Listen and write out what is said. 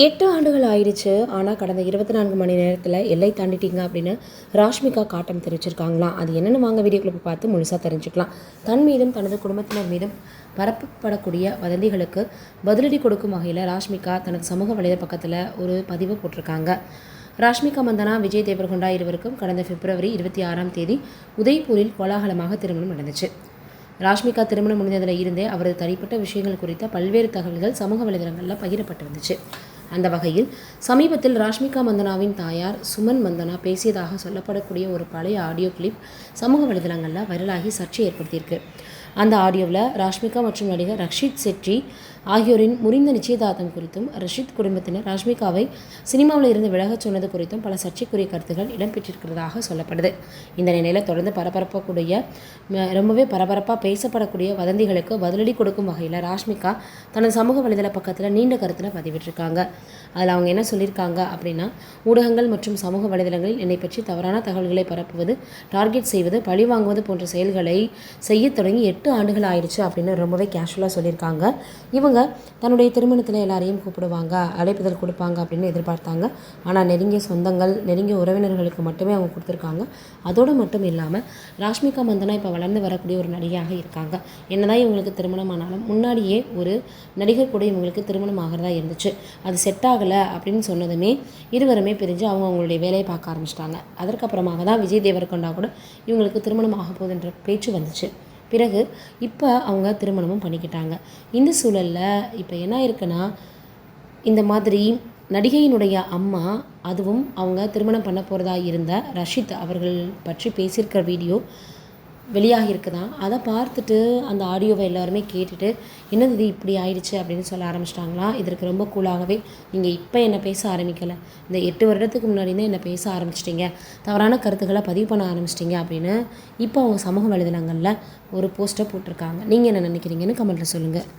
8 ஆண்டுகள் ஆயிடுச்சு. ஆனால் கடந்த 24 மணி நேரத்தில் எல்லை தாண்டிட்டீங்க அப்படின்னு ராஷ்மிகா காட்டம் தெரிவிச்சிருக்காங்களாம். அது என்னென்னு வாங்க வீடியோக்குள்ள போய் பார்த்து முழுசாக தெரிஞ்சுக்கலாம். தன் மீதும் தனது குடும்பத்தினர் மீதும் பரப்பப்படக்கூடிய வதந்திகளுக்கு பதிலடி கொடுக்கும் வகையில் ராஷ்மிகா தனது சமூக வலைதள பக்கத்தில் ஒரு பதிவு போட்டிருக்காங்க. ராஷ்மிகா மந்தனா, விஜய் தேவர்கொண்டா இருவருக்கும் கடந்த பிப்ரவரி 26ஆம் தேதி உதய்பூரில் கோலாகலமாக திருமணம் நடந்துச்சு. ராஷ்மிகா திருமணம் முடிந்ததில் இருந்தே அவரது தனிப்பட்ட விஷயங்கள் குறித்த பல்வேறு தகவல்கள் சமூக வலைதளங்களில் பகிரப்பட்டு வந்துச்சு. அந்த வகையில் சமீபத்தில் ராஷ்மிகா மந்தனாவின் தாயார் சுமன் மந்தனா பேசியதாக சொல்லப்படக்கூடிய ஒரு பழைய ஆடியோ கிளிப் சமூக வலைதளங்களில் வைரலாகி சர்ச்சை ஏற்படுத்தியிருக்கு. அந்த ஆடியோவில் ராஷ்மிகா மற்றும் நடிகர் ரக்ஷித் செட்டி ஆகியோரின் முறிந்த நிச்சயதார்த்தம் குறித்தும் ரஷித் குடும்பத்தினர் ராஷ்மிகாவை சினிமாவில் இருந்து விலகச் சொன்னது குறித்தும் பல சர்ச்சைக்குரிய கருத்துக்கள் இடம்பெற்றிருக்கிறதாக சொல்லப்படுது. இந்த நிலையில் தொடர்ந்து ரொம்பவே பரபரப்பாக பேசப்படக்கூடிய வதந்திகளுக்கு பதிலடி கொடுக்கும் வகையில் ராஷ்மிகா தனது சமூக வலைதள பக்கத்தில் நீண்ட கருத்தில் பதிவிட்டிருக்காங்க. அதில் அவங்க என்ன சொல்லியிருக்காங்க அப்படின்னா, ஊடகங்கள் மற்றும் சமூக வலைதளங்களில் என்னை பற்றி தவறான தகவல்களை பரப்புவது, டார்கெட் செய்வது, பழி வாங்குவது போன்ற செயல்களை செய்ய தொடங்கி 8 ஆண்டுகள் ஆயிடுச்சு அப்படின்னு ரொம்பவே கேஷுவலாக சொல்லியிருக்காங்க. இவங்க தன்னுடைய திருமணத்தில் எல்லாரையும் கூப்பிடுவாங்க, அழைப்புதல் கொடுப்பாங்க அப்படின்னு எதிர்பார்த்தாங்க. ஆனால் நெருங்கிய சொந்தங்கள், நெருங்கிய உறவினர்களுக்கு மட்டுமே அவங்க கொடுத்துருக்காங்க. அதோடு மட்டும் இல்லாமல் ராஷ்மிகா மந்தனா இப்போ வளர்ந்து வரக்கூடிய ஒரு நடிகையாக இருக்காங்க. என்னதான் இவங்களுக்கு திருமணம் ஆனாலும் முன்னாடியே ஒரு நடிகர் கூட இவங்களுக்கு திருமணம் ஆகிறதா இருந்துச்சு. அது செட் ஆகலை அப்படின்னு சொன்னதுமே இருவருமே பிரிஞ்சு அவங்களுடைய வேலையை பார்க்க ஆரம்பிச்சிட்டாங்க. அதற்கப்புறமாக தான் விஜய் தேவர்கொண்டா கூட இவங்களுக்கு திருமணம் ஆக போகுதுன்ற பேச்சு வந்துச்சு. பிறகு இப்போ அவங்க திருமணமும் பண்ணிக்கிட்டாங்க. இந்த சூழலில் இப்போ என்ன இருக்குன்னா, இந்த மாதிரி நடிகையினுடைய அம்மா, அதுவும் அவங்க திருமணம் பண்ண போகிறதா இருந்த ரஷித் அவர்கள் பற்றி பேசியிருக்கிற வீடியோ வெளியாகியிருக்குதான். அதை பார்த்துட்டு அந்த ஆடியோவை எல்லாருமே கேட்டுட்டு என்னது இது இப்படி ஆயிடுச்சு அப்படின்னு சொல்ல ஆரம்பிச்சிட்டாங்களாம். இதற்கு ரொம்ப கூலாகவே, நீங்கள் இப்போ என்னை பேச ஆரம்பிக்கலை, இந்த 8 வருடத்துக்கு முன்னாடி தான் என்னை பேச ஆரம்பிச்சிட்டிங்க, தவறான கருத்துக்களை பதிவு பண்ண ஆரம்பிச்சிட்டிங்க அப்படின்னு இப்போ அவங்க சமூக வலைதளங்களில் ஒரு போஸ்ட்டை போட்டிருக்காங்க. நீங்கள் என்ன நினைக்கிறீங்கன்னு கமெண்ட்டில் சொல்லுங்கள்.